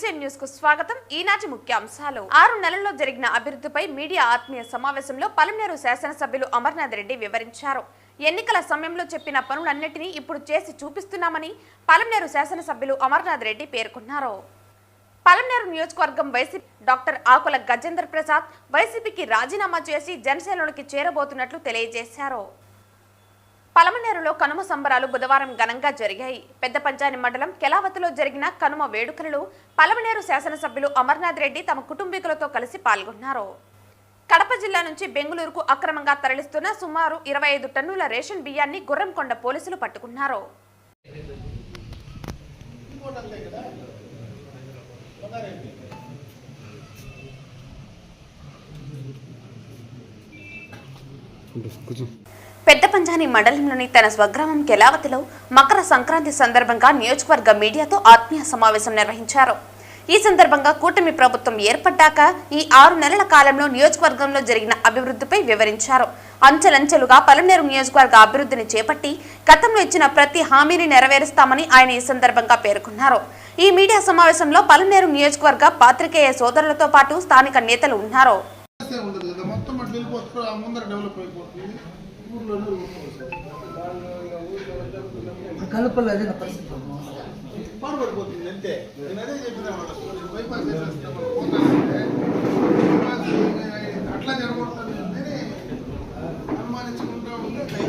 NCN news కు స్వాగతం. ఈనాటి ముఖ్యాంశాలు. 6 నెలల్లో జరిగిన అభివృద్ధిపై మీడియా ఆత్మీయ సమావేశంలో పలమనేరు శాసనసభ్యులు అమర్నాథ్ రెడ్డి వివరించారు. ఎన్నికల సమయంలో చెప్పిన పనులన్నిటినీ ఇప్పుడు చేసి చూపిస్తున్నామని పలమనేరు శాసనసభ్యులు అమర్నాథ్ రెడ్డి పేర్కొన్నారు. పలమనేరు నియోజకవర్గం వైసీపీ డాక్టర్ ఆకుల గజేంద్ర ప్రసాద్ వైసీపీకి రాజీనామా చేసి జనసేనలోకి చేరబోతున్నట్లు తెలియజేశారు. పలమనేరులో కనుమ సంబరాలు బుధవారం ఘనంగా జరిగాయి. పెద్దపంచాని మండలం కెలావతిలో జరిగిన కనుమ వేడుకలలో పలమనేరు శాసనసభ్యులు అమర్నాథ్ రెడ్డి తమ కుటుంబీకులతో కలిసి పాల్గొన్నారు. కడప జిల్లా నుంచి బెంగళూరుకు అక్రమంగా తరలిస్తున్న సుమారు 25 టన్నుల రేషన్ బియ్యాన్ని గుర్రంకొండ పోలీసులు పట్టుకున్నారు. పెద్దపంచాని మండలంలోని తన స్వగ్రామం కెలావతిలో మకర సంక్రాంతి సందర్భంగా నియోజకవర్గ మీడియాతో ఆత్మీయ సమావేశం నిర్వహించారు. ఈ సందర్భంగా కూటమి ప్రభుత్వం ఏర్పడ్డాక ఈ 6 నెలల కాలంలో నియోజకవర్గంలో జరిగిన అభివృద్ధిపై వివరించారు. అంచెలంచెలుగా పలమనేరు నియోజకవర్గ అభివృద్ధిని చేపట్టి గతంలో ఇచ్చిన ప్రతి హామీని నెరవేరుస్తామని ఆయన ఈ సందర్భంగా పేర్కొన్నారు. ఈ మీడియా సమావేశంలో పలమనేరు నియోజకవర్గ పాత్రికేయ సోదరులతో పాటు స్థానిక నేతలు ఉన్నారు. పాడుపడిపోతుంది అంతే. నేను అదే చెప్పిన అట్లా జరగబడుతుంది అని అనుమానించుకుంటూ ఉంటే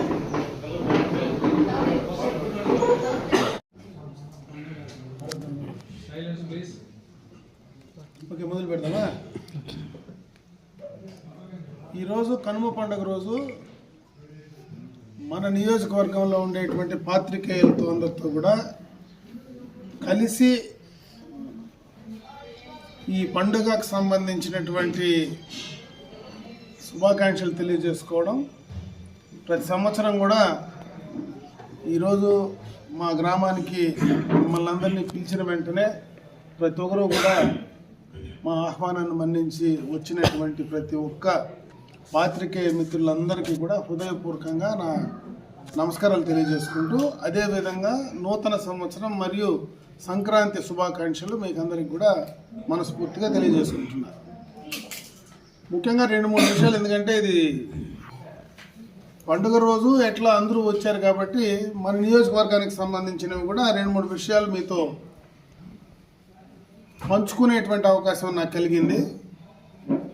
ఓకే, మొదలు పెడదామా. ఈరోజు కనుమ పండుగ రోజు మన నియోజకవర్గంలో ఉండేటువంటి పాత్రికేయులతో అందరితో కూడా కలిసి ఈ పండుగకు సంబంధించినటువంటి శుభాకాంక్షలు తెలియజేసుకోవడం. ప్రతి సంవత్సరం కూడా ఈరోజు మా గ్రామానికి మమ్మల్ని అందరినీ పిలిచిన వెంటనే ప్రతి ఒక్కరూ కూడా మా ఆహ్వానాన్ని మన్నించి వచ్చినటువంటి ప్రతి ఒక్క పాత్రికేయ మిత్రులందరికీ కూడా హృదయపూర్వకంగా నా నమస్కారాలు తెలియజేసుకుంటూ, అదేవిధంగా నూతన సంవత్సరం మరియు సంక్రాంతి శుభాకాంక్షలు మీకు అందరికి కూడా మనస్ఫూర్తిగా తెలియజేసుకుంటున్నారు. ముఖ్యంగా 2-3 విషయాలు, ఎందుకంటే ఇది పండుగ రోజు ఎట్లా అందరూ వచ్చారు కాబట్టి మన నియోజకవర్గానికి సంబంధించినవి కూడా 2-3 విషయాలు మీతో పంచుకునేటువంటి అవకాశం నాకు కలిగింది.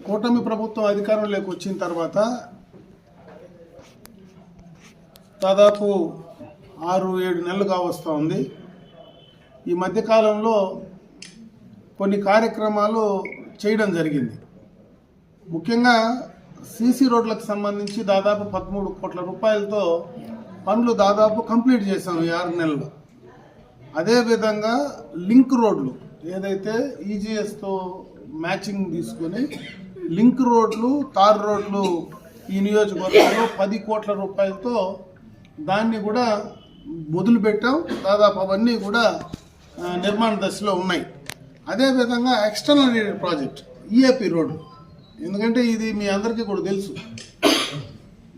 కూటమి ప్రభుత్వం అధికారంలోకి వచ్చిన తర్వాత దాదాపు 6-7 నెలలుగా వస్తూ ఉంది. ఈ మధ్యకాలంలో కొన్ని కార్యక్రమాలు చేయడం జరిగింది. ముఖ్యంగా సీసీ రోడ్లకు సంబంధించి దాదాపు 13 కోట్ల రూపాయలతో పనులు దాదాపు కంప్లీట్ చేశాం ఈ 6 నెలల్లో. అదేవిధంగా లింక్ రోడ్లు ఏదైతే ఈజీఎస్తో మ్యాచింగ్ తీసుకొని లింక్ రోడ్లు, తార్ రోడ్లు ఈ నియోజకవర్గంలో 10 కోట్ల రూపాయలతో దాన్ని కూడా మొదలుపెట్టాం. దాదాపు అవన్నీ కూడా నిర్మాణ దశలో ఉన్నాయి. అదేవిధంగా external needed project EAP road, ఎందుకంటే ఇది మీ అందరికీ కూడా తెలుసు.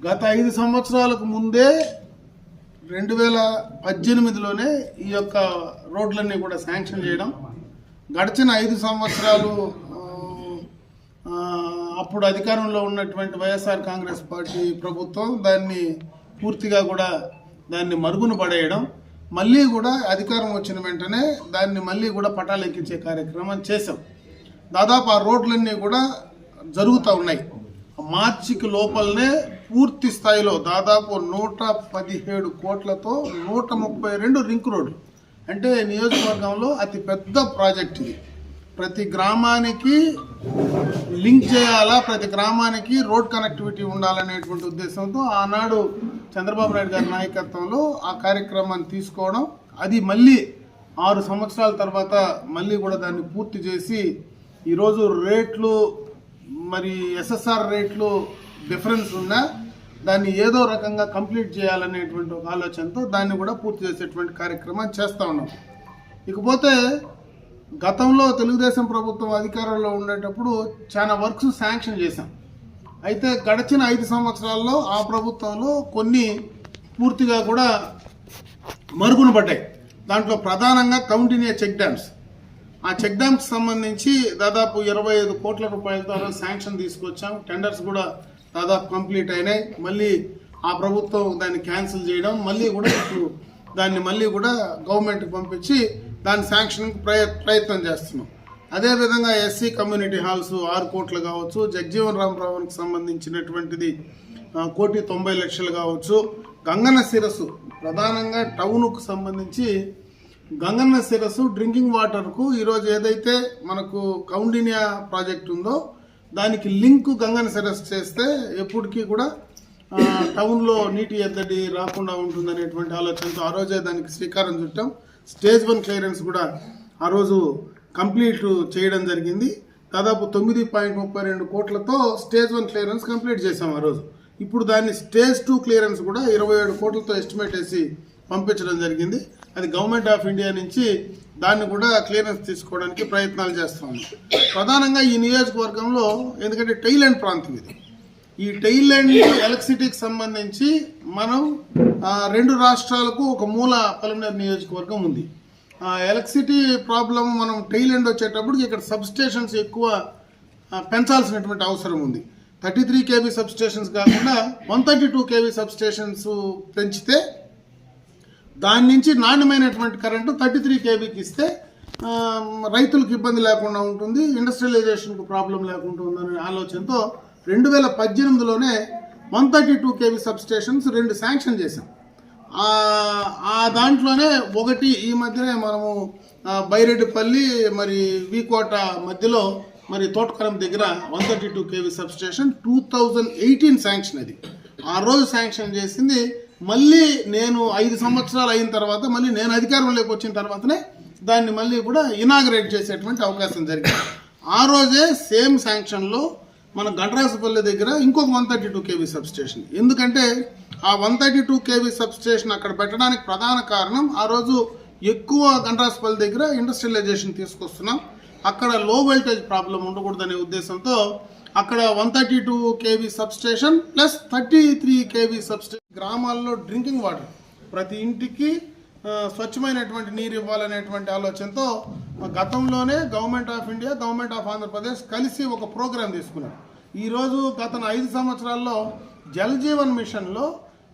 గత 5 సంవత్సరాలకు ముందే 2018లోనే ఈ యొక్క రోడ్లన్నీ కూడా శాంక్షన్ చేయడం. గడిచిన 5 సంవత్సరాలు అప్పుడు అధికారంలో ఉన్నటువంటి వైఎస్ఆర్ కాంగ్రెస్ పార్టీ ప్రభుత్వం దాన్ని పూర్తిగా కూడా దాన్ని మరుగున పడేయడం, మళ్ళీ కూడా అధికారం వచ్చిన వెంటనే దాన్ని మళ్ళీ కూడా పటాలు ఎక్కించే కార్యక్రమం చేశాం. దాదాపు ఆ రోడ్లన్నీ కూడా జరుగుతూ ఉన్నాయి. మార్చికి లోపలనే పూర్తి స్థాయిలో దాదాపు 117 కోట్లతో 132 రింక్ రోడ్లు, అంటే నియోజకవర్గంలో అతి పెద్ద ప్రాజెక్ట్ ఇది. ప్రతి గ్రామానికి లింక్ చేయాలా, ప్రతి గ్రామానికి రోడ్ కనెక్టివిటీ ఉండాలనేటువంటి ఉద్దేశంతో ఆనాడు చంద్రబాబు నాయుడు గారి నాయకత్వంలో ఆ కార్యక్రమాన్ని తీసుకోవడం, అది మళ్ళీ 6 సంవత్సరాల తర్వాత మళ్ళీ కూడా దాన్ని పూర్తి చేసి ఈరోజు రేట్లు మరి ఎస్ఎస్ఆర్ రేట్లు డిఫరెన్స్ ఉన్నా దాన్ని ఏదో రకంగా కంప్లీట్ చేయాలనేటువంటి ఒక ఆలోచనతో దాన్ని కూడా పూర్తి చేసేటువంటి కార్యక్రమాన్ని చేస్తూ ఉన్నాం. ఇకపోతే గతంలో తెలుగుదేశం ప్రభుత్వం అధికారంలో ఉండేటప్పుడు చాలా వర్క్స్ శాంక్షన్ చేశాం. అయితే గడిచిన 5 సంవత్సరాల్లో ఆ ప్రభుత్వంలో కొన్ని పూర్తిగా కూడా మరుగున పడ్డాయి. దాంట్లో ప్రధానంగా కౌంటిన్యూ చెక్ డ్యామ్స్ ఆ చెక్ డ్యామ్కి సంబంధించి దాదాపు 25 కోట్ల రూపాయలతో శాంక్షన్ తీసుకొచ్చాం. టెండర్స్ కూడా దాదాపు కంప్లీట్ అయినాయి. మళ్ళీ ఆ ప్రభుత్వం దాన్ని క్యాన్సిల్ చేయడం, మళ్ళీ కూడా ఇప్పుడు దాన్ని మళ్ళీ కూడా గవర్నమెంట్కి పంపించి దాని శాంక్షన్కి ప్రయత్నం చేస్తున్నాం. అదేవిధంగా ఎస్సీ కమ్యూనిటీ హాల్స్ 6 కోట్లు కావచ్చు, జగజీవన్ రామరావుకి సంబంధించినటువంటిది 1,90,00,000 కావచ్చు, గంగన్న శిరస్సు ప్రధానంగా టౌన్కు సంబంధించి గంగన్న శిరస్సు డ్రింకింగ్ వాటర్కు ఈరోజు ఏదైతే మనకు కౌండిన్యా ప్రాజెక్ట్ ఉందో దానికి లింక్ గంగన్న శిరస్సు చేస్తే ఎప్పటికీ కూడా టౌన్లో నీటి ఎద్దడి రాకుండా ఉంటుందనేటువంటి ఆలోచనతో ఆ రోజే దానికి శ్రీకారం చుట్టాం. స్టేజ్ 1 క్లియరెన్స్ కూడా ఆ రోజు కంప్లీట్ చేయడం జరిగింది. దాదాపు 9.32 కోట్లతో స్టేజ్ 1 క్లియరెన్స్ కంప్లీట్ చేసాం ఆ రోజు. ఇప్పుడు దాన్ని స్టేజ్ 2 క్లియరెన్స్ కూడా 27 కోట్లతో ఎస్టిమేట్ వేసి పంపించడం జరిగింది. అది గవర్నమెంట్ ఆఫ్ ఇండియా నుంచి దాన్ని కూడా క్లియరెన్స్ తీసుకోవడానికి ప్రయత్నాలు చేస్తాము. ప్రధానంగా ఈ నియోజకవర్గంలో ఎందుకంటే టైలాండ్ ప్రాంతం ఇది, ఈ టైలాండ్ ఎలక్ట్రిసిటీకి సంబంధించి మనం 2 రాష్ట్రాలకు ఒక మూల పలమనేరు నియోజకవర్గం ఉంది. ఎలక్ట్రిసిటీ ప్రాబ్లం మనం టైలాండ్ వచ్చేటప్పుడు ఇక్కడ సబ్ స్టేషన్స్ ఎక్కువ పెంచాల్సినటువంటి అవసరం ఉంది. 33 kV సబ్ స్టేషన్స్ కాకుండా 132 kV సబ్ స్టేషన్స్ పెంచితే దాని నుంచి నాణ్యమైనటువంటి కరెంటు 33 kVకి ఇస్తే రైతులకు ఇబ్బంది లేకుండా ఉంటుంది, ఇండస్ట్రియలైజేషన్కు ప్రాబ్లం లేకుండా ఉందనే ఆలోచనతో 2018లోనే 132 kV సబ్ స్టేషన్స్ 2 శాంక్షన్ చేశాం. ఆ దాంట్లోనే ఒకటి ఈ మధ్యనే మనము బైరెడ్డిపల్లి మరి వీకోట మధ్యలో మరి తోటకరం దగ్గర 132 kV సబ్ స్టేషన్ 2018 శాంక్షన్. అది ఆ రోజు శాంక్షన్ చేసింది. మళ్ళీ నేను 5 సంవత్సరాలు అయిన తర్వాత మళ్ళీ నేను అధికారంలోకి వచ్చిన తర్వాతనే దాన్ని మళ్ళీ కూడా ఇనాగరేట్ చేసేటువంటి అవకాశం జరిగింది. ఆ రోజే సేమ్ శాంక్షన్లో మన గండ్రాసపల్లి దగ్గర ఇంకొక 132 kV సబ్ స్టేషన్. ఎందుకంటే ఆ 132 kV సబ్ స్టేషన్ అక్కడ పెట్టడానికి ప్రధాన కారణం ఆ రోజు ఎక్కువ గండ్రాసపల్లి దగ్గర ఇండస్ట్రియలైజేషన్ తీసుకొస్తున్నాం, అక్కడ లో వోల్టేజ్ ప్రాబ్లం ఉండకూడదనే ఉద్దేశంతో అక్కడ 132 kV sub station plus 33 kV sub station. గ్రామాల్లో డ్రింకింగ్ వాటర్ ప్రతి ఇంటికి స్వచ్ఛమైనటువంటి నీరు ఇవ్వాలనేటువంటి ఆలోచనతో గతంలోనే government of India, government of Andhra Pradesh కలిసి ఒక ప్రోగ్రాం తీసుకున్నారు. ఈరోజు గత 5 సంవత్సరాల్లో జల్ జీవన్ మిషన్లో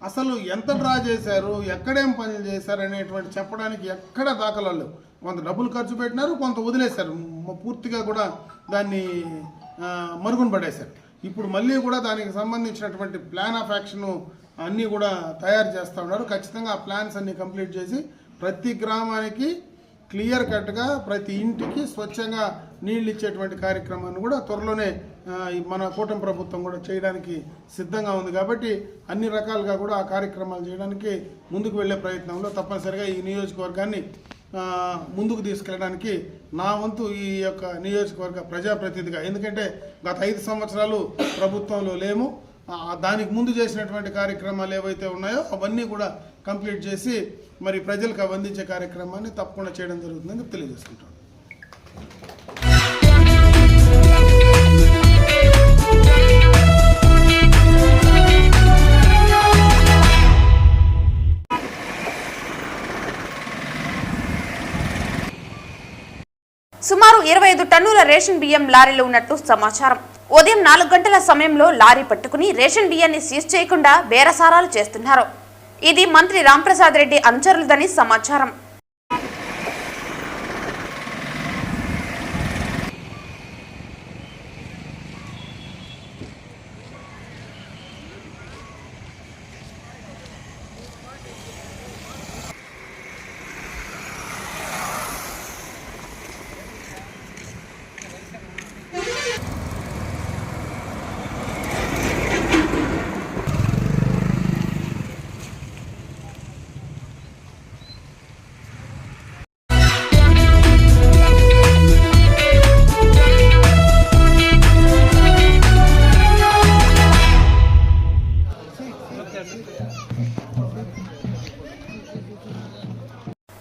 అసలు ఎంత డ్రా చేశారు, ఎక్కడేం పనులు చేశారు అనేటువంటి చెప్పడానికి ఎక్కడ దాఖలాలు లేవు. కొంత డబ్బులు ఖర్చు పెట్టినారు, కొంత వదిలేశారు, పూర్తిగా కూడా దాన్ని మరుగున పడేశారు. ఇప్పుడు మళ్ళీ కూడా దానికి సంబంధించినటువంటి ప్లాన్ ఆఫ్ యాక్షన్ అన్నీ కూడా తయారు చేస్తూ ఉన్నారు. ఖచ్చితంగా ఆ ప్లాన్స్ అన్నీ కంప్లీట్ చేసి ప్రతి గ్రామానికి క్లియర్ కట్గా ప్రతి ఇంటికి స్వచ్ఛంగా నీళ్ళు ఇచ్చేటువంటి కార్యక్రమాన్ని కూడా త్వరలోనే మన కూటమి ప్రభుత్వం కూడా చేయడానికి సిద్ధంగా ఉంది. కాబట్టి అన్ని రకాలుగా కూడా ఆ కార్యక్రమాలు చేయడానికి ముందుకు వెళ్ళే ప్రయత్నంలో తప్పనిసరిగా ఈ నియోజకవర్గాన్ని ముందుకు తీసుకెళ్ళడానికి నా వంతు ఈ యొక్క నియోజకవర్గ ప్రజాప్రతినిధిగా, ఎందుకంటే గత 5 సంవత్సరాలు ప్రభుత్వంలో లేము, దానికి ముందు చేసినటువంటి కార్యక్రమాలు ఏవైతే ఉన్నాయో అవన్నీ కూడా కంప్లీట్ చేసి మరి ప్రజలకు అవి అందించే కార్యక్రమాన్ని తప్పకుండా చేయడం జరుగుతుందని తెలియజేసుకుంటాను. సుమారు 25 టన్నుల రేషన్ బియ్యం లారీలో ఉన్నట్లు సమాచారం. ఉదయం 4 గంటల సమయంలో లారీ పట్టుకుని రేషన్ బియ్యాన్ని సీజ్ చేయకుండా బేరసారాలు చేస్తున్నారు. ఇది మంత్రి రాంప్రసాద్ రెడ్డి అనుచరులదని సమాచారం.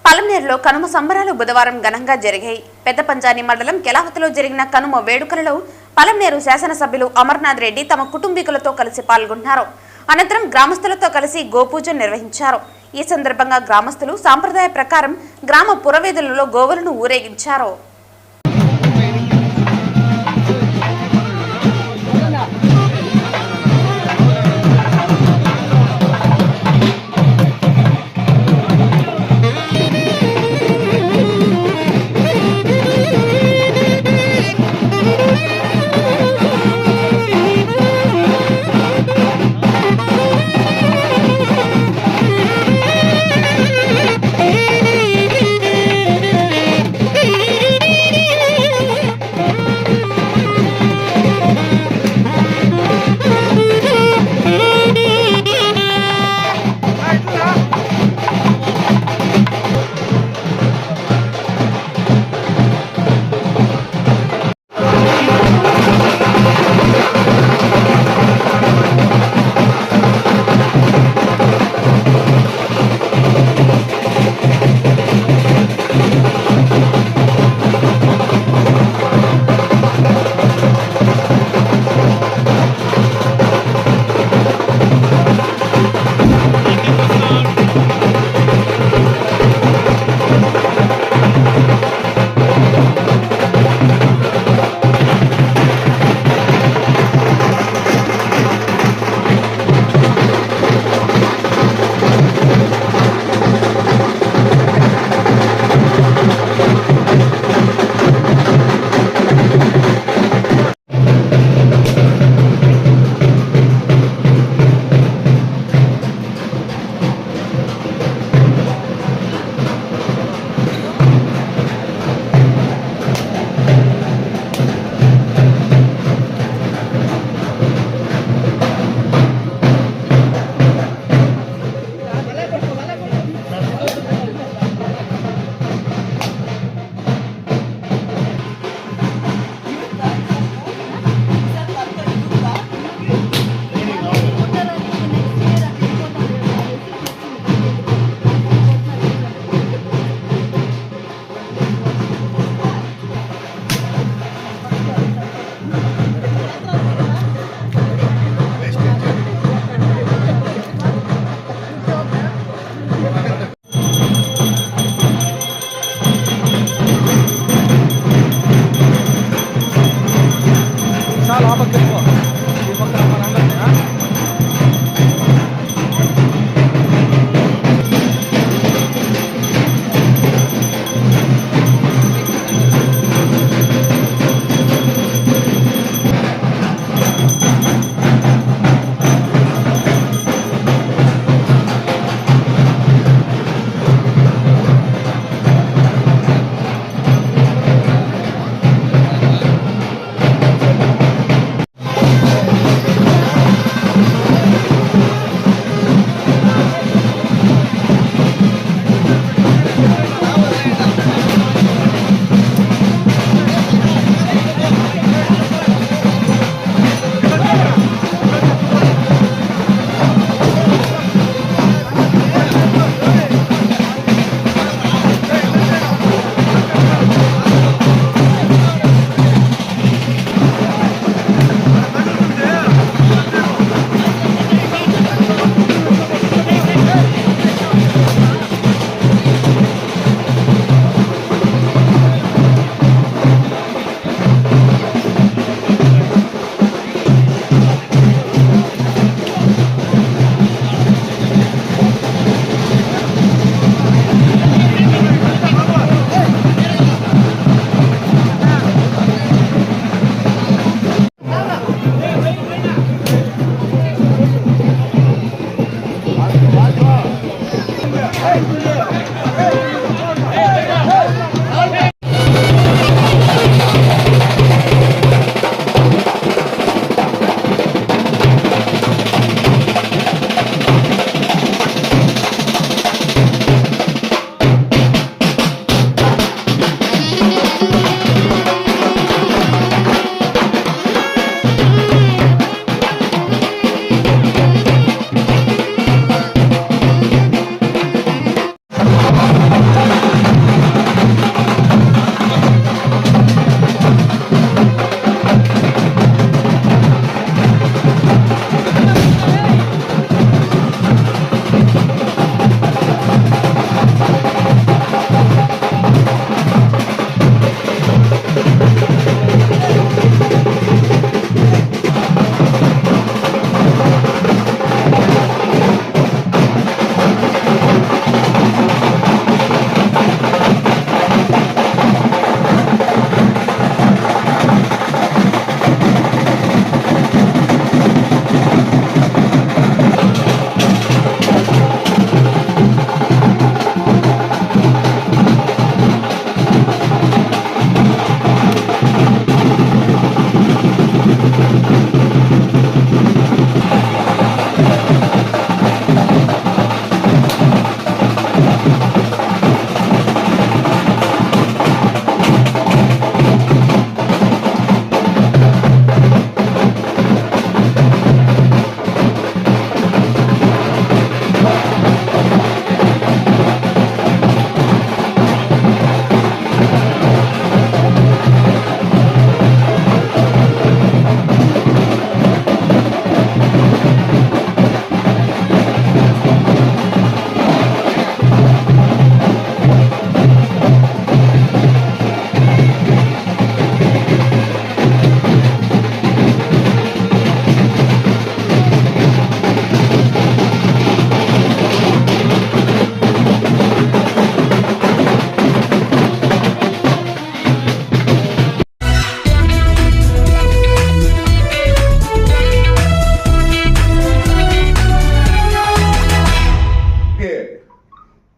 పలమనేరులో కనుమ సంబరాలు బుధవారం ఘనంగా జరిగాయి. పెద్ద పంజాని మండలం కెలావతిలో జరిగిన కనుమ వేడుకలలో పలమనేరు శాసనసభ్యులు అమర్నాథ్ రెడ్డి తమ కుటుంబీకులతో కలిసి పాల్గొన్నారు. అనంతరం గ్రామస్తులతో కలిసి గోపూజ నిర్వహించారు. ఈ సందర్భంగా గ్రామస్తులు సాంప్రదాయ ప్రకారం గ్రామ పురవేదులలో గోవులను ఊరేగించారు.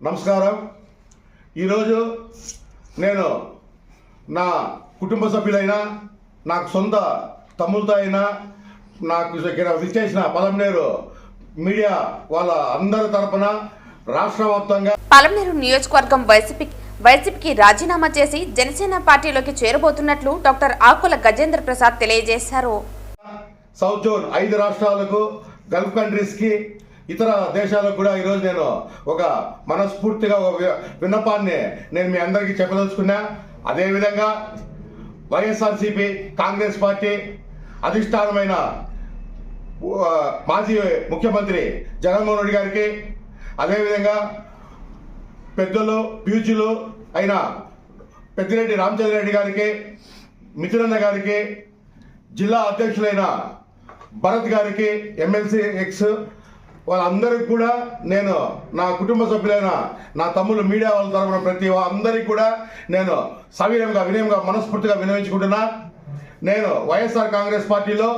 నమస్కారం. ఈరోజు నేను నా కుటుంబ సభ్యులైన నాకు సొంత తమ్ములతో అయినా నాకు ఇక్కడ విచ్చేసిన పలమనేరు మీడియా వాళ్ళ అందరి తరపున రాష్ట్ర వ్యాప్తంగా పలమనేరు నియోజకవర్గం వైసీపీకి రాజీనామా చేసి జనసేన పార్టీలోకి చేరబోతున్నట్లు డాక్టర్ ఆకుల గజేంద్ర ప్రసాద్ తెలియజేశారు. సౌత్ జోన్ 5 రాష్ట్రాలకు గల్ఫ్ కంట్రీస్కి ఇతర దేశాలకు కూడా ఈరోజు నేను ఒక మనస్ఫూర్తిగా ఒక విన్నపాన్ని నేను మీ అందరికీ చెప్పదలుచుకున్నా. అదేవిధంగా వైఎస్ఆర్సీపీ కాంగ్రెస్ పార్టీ అధిష్టానమైన మాజీ ముఖ్యమంత్రి జగన్మోహన్ రెడ్డి గారికి, అదేవిధంగా పెద్దలు ప్యూచులు అయిన పెద్దిరెడ్డి రామచంద్ర రెడ్డి గారికి, మిథునన్న గారికి, జిల్లా అధ్యక్షులైన భరత్ గారికి, ఎమ్మెల్సీ ఎక్స్ వాళ్ళందరికీ కూడా నేను నా కుటుంబ సభ్యులైన నా తమ్ముళ్ళు మీడియా వాళ్ళ తరఫున ప్రతి అందరికీ కూడా నేను వినయంగా మనస్ఫూర్తిగా వినవించుకుంటున్నా. నేను వైఎస్ఆర్ కాంగ్రెస్ పార్టీలో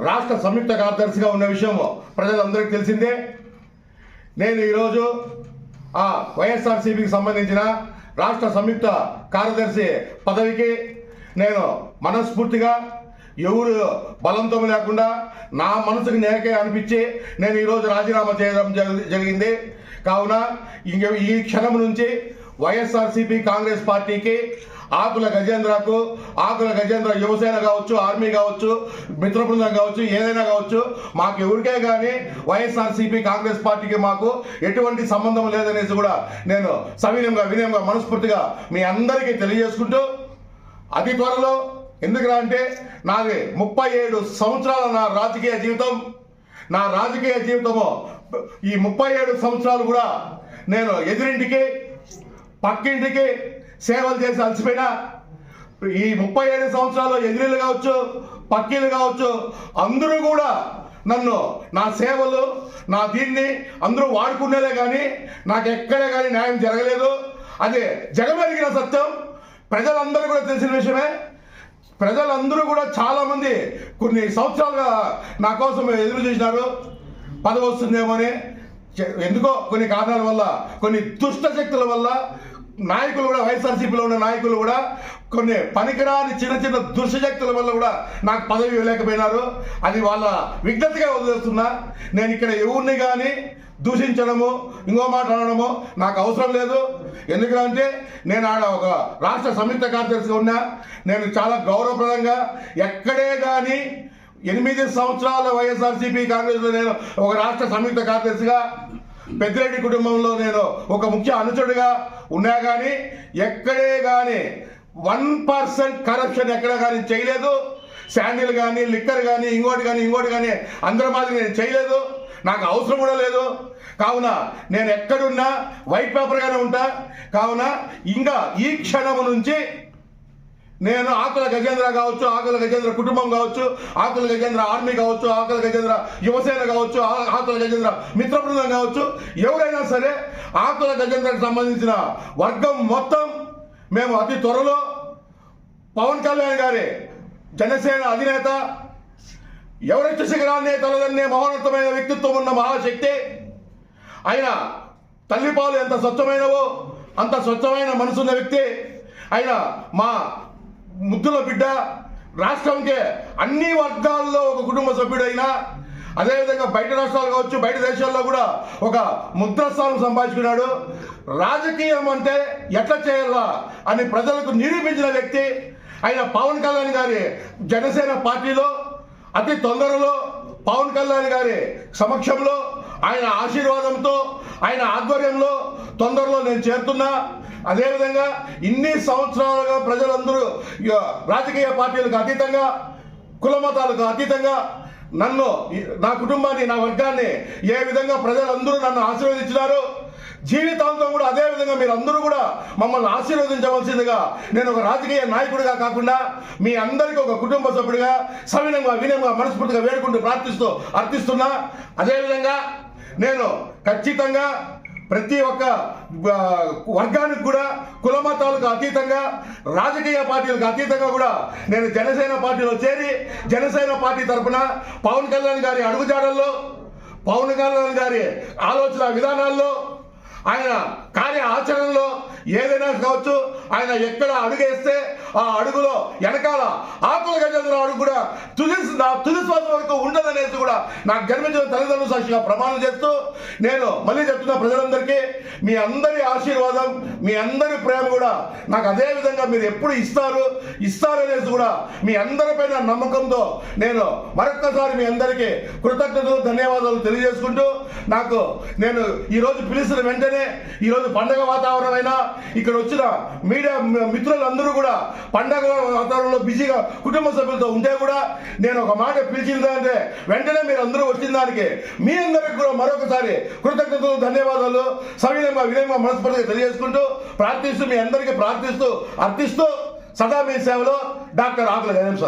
రాష్ట్ర సంయుక్త కార్యదర్శిగా ఉన్న విషయం ప్రజలందరికీ తెలిసిందే. నేను ఈరోజు ఆ వైఎస్ఆర్సీపీకి సంబంధించిన రాష్ట్ర సంయుక్త కార్యదర్శి పదవికి నేను మనస్ఫూర్తిగా ఎవరు బలంతం లేకుండా నా మనసుకు నేకే అనిపించి నేను ఈరోజు రాజీనామా చేయడం జరిగింది. కావున ఈ క్షణం నుంచి వైఎస్ఆర్సీపీ కాంగ్రెస్ పార్టీకి ఆకుల గజేంద్ర యువసేన కావచ్చు, ఆర్మీ కావచ్చు, మిత్ర బృందం కావచ్చు, ఏదైనా కావచ్చు, మాకు ఎవరికే కానీ వైఎస్ఆర్సీపీ కాంగ్రెస్ పార్టీకి మాకు ఎటువంటి సంబంధం లేదనేసి కూడా నేను వినయంగా మనస్ఫూర్తిగా మీ అందరికీ తెలియజేసుకుంటూ, అతి త్వరలో ఎందుకురా అంటే నాది 37 సంవత్సరాల నా రాజకీయ జీవితము ఈ 37 సంవత్సరాలు కూడా నేను ఎదురింటికి పక్కింటికి సేవలు చేసి అలసిపోయినా. ఈ 37 సంవత్సరాలు ఎదురీలు కావచ్చు, పక్కీలు కావచ్చు, అందరూ కూడా నన్ను నా సేవలు నా దీన్ని అందరూ వాడుకునేలే కానీ నాకు ఎక్కడే కానీ న్యాయం జరగలేదు. అదే జగమెరిగిన సత్యం, ప్రజలందరూ కూడా తెలిసిన విషయమే. ప్రజలందరూ కూడా చాలామంది కొన్ని సంవత్సరాలుగా నా కోసం ఎదురు చూసినారు, పదవి వస్తుందేమో అని. ఎందుకో కొన్ని కారణాల వల్ల, కొన్ని దుష్ట శక్తుల వల్ల నాయకులు కూడా, వైఎస్ఆర్సీపీలో ఉన్న నాయకులు కూడా కొన్ని పనికిరాని చిన్న దుష్టశక్తుల వల్ల కూడా నాకు పదవి ఇవ్వలేకపోయినారు. అది వాళ్ళ విజ్ఞతగా వదిలేస్తున్నా. నేను ఇక్కడ ఎవరిని కానీ దూషించడము, ఇంకో మాట అనడము నాకు అవసరం లేదు. ఎందుకంటే నేను ఆడ ఒక రాష్ట్ర సంయుక్త కార్యదర్శిగా ఉన్నా. నేను చాలా గౌరవప్రదంగా ఎక్కడే కానీ 8 సంవత్సరాల వైఎస్ఆర్సీపీ కాంగ్రెస్లో నేను ఒక రాష్ట్ర సంయుక్త కార్యదర్శిగా, పెద్దిరెడ్డి కుటుంబంలో నేను ఒక ముఖ్య అనుచరుడిగా ఉన్నా కానీ ఎక్కడే కానీ 1% కరప్షన్ ఎక్కడ కానీ చేయలేదు. శాండిల్ కానీ, లిక్కర్ కానీ, ఇంకోటి కానీ అందరి మాదిరి నేను చేయలేదు. నాకు అవసరం కూడా లేదు. కావున నేను ఎక్కడున్నా వైట్ పేపర్గానే ఉంటా. కావున ఇంకా ఈ క్షణము నుంచి నేను ఆకుల గజేంద్ర కావచ్చు, ఆకుల గజేంద్ర కుటుంబం కావచ్చు, ఆకుల గజేంద్ర ఆర్మీ కావచ్చు, ఆకుల గజేంద్ర యువసేన కావచ్చు, ఆకుల గజేంద్ర మిత్ర బృందం కావచ్చు, ఎవరైనా సరే ఆకుల గజేంద్రకు సంబంధించిన వర్గం మొత్తం మేము అతి త్వరలో పవన్ కళ్యాణ్ గారి జనసేన అధినేత, ఎవరెస్ట్ శిఖరాన్ని తలదన్నే మహోన్నతమైన వ్యక్తిత్వం ఉన్న మహాశక్తి, ఆయన తల్లిపాలు ఎంత స్వచ్ఛమైనవో అంత స్వచ్ఛమైన మనసున్న వ్యక్తి, ఆయన మా ముద్దుల బిడ్డ, రాష్ట్రంకే అన్ని వర్గాల్లో ఒక కుటుంబ సభ్యుడైనా, అదేవిధంగా బయట రాష్ట్రాలు కావచ్చు, బయట దేశాల్లో కూడా ఒక ముద్రస్థానం సంపాదించుకున్నాడు. రాజకీయం అంటే ఎట్లా చేయాలా అని ప్రజలకు నిరూపించిన వ్యక్తి ఆయన పవన్ కళ్యాణ్ గారి జనసేన పార్టీలో అతి తొందరలో పవన్ కళ్యాణ్ గారి సమక్షంలో, ఆయన ఆశీర్వాదంతో, ఆయన ఆధ్వర్యంలో తొందరలో నేను చేరుతున్నా. అదేవిధంగా ఇన్ని సంవత్సరాలుగా ప్రజలందరూ రాజకీయ పార్టీలకు అతీతంగా, కుల మతాలకు అతీతంగా నన్ను, నా కుటుంబాన్ని, నా వర్గాన్ని ఏ విధంగా ప్రజలందరూ నన్ను ఆశీర్వదించినారు, జీవితాంతం కూడా అదే విధంగా మీరు అందరూ కూడా మమ్మల్ని ఆశీర్వదించవలసిందిగా నేను ఒక రాజకీయ నాయకుడిగా కాకుండా మీ అందరికీ ఒక కుటుంబ సభ్యుడిగా వినయంగా మనస్ఫూర్తిగా వేడుకుంటూ అర్థిస్తున్నా. అదేవిధంగా నేను ఖచ్చితంగా ప్రతి ఒక్క వర్గానికి కూడా, కుల మతాలకు అతీతంగా, రాజకీయ పార్టీలకు అతీతంగా కూడా నేను జనసేన పార్టీలో చేరి జనసేన పార్టీ తరఫున పవన్ కళ్యాణ్ గారి అడుగుజాడల్లో, పవన్ కళ్యాణ్ గారి ఆలోచన విధానాల్లో, ఆయన కార్య ఆచరణలో ఏదైనా కావచ్చు, ఆయన ఎక్కడ అడుగేస్తే ఆ అడుగులో వెనకాల ఆకుల గజేంద్ర అడుగు కూడా తుది శ్వాస వరకు ఉండదనేసి కూడా నాకు జన్మించిన తల్లిదండ్రుల సాక్షిగా ప్రమాణం చేస్తూ నేను మళ్ళీ చెప్తున్న ప్రజలందరికీ మీ అందరి ఆశీర్వాదం, మీ అందరి ప్రేమ కూడా నాకు అదే విధంగా మీరు ఎప్పుడు ఇస్తారనేసి కూడా మీ అందరిపైన నమ్మకంతో నేను మరొక్కసారి మీ అందరికీ కృతజ్ఞతలు, ధన్యవాదాలు తెలియజేసుకుంటూ, నేను ఈరోజు పిలిచిన వెంటనే ఈరోజు పండగ వాతావరణం అయినా ఇక్కడ వచ్చిన మీడియా మిత్రులందరూ కూడా పండగ వాతావరణంలో బిజీగా కుటుంబ సభ్యులతో ఉంటే కూడా నేను ఒక మాట పిలిచిందంటే వెంటనే మీరు అందరూ వచ్చిన దానికి మీ అందరికి కూడా మరొకసారి కృతజ్ఞతలు, ధన్యవాదాలు వినయంగా మనస్ఫూర్తిగా తెలియజేసుకుంటూ ప్రార్థిస్తూ మీ అందరికీ అర్థిస్తూ సదా మీ సేవలో డాక్టర్ ఆకుల గణేష్.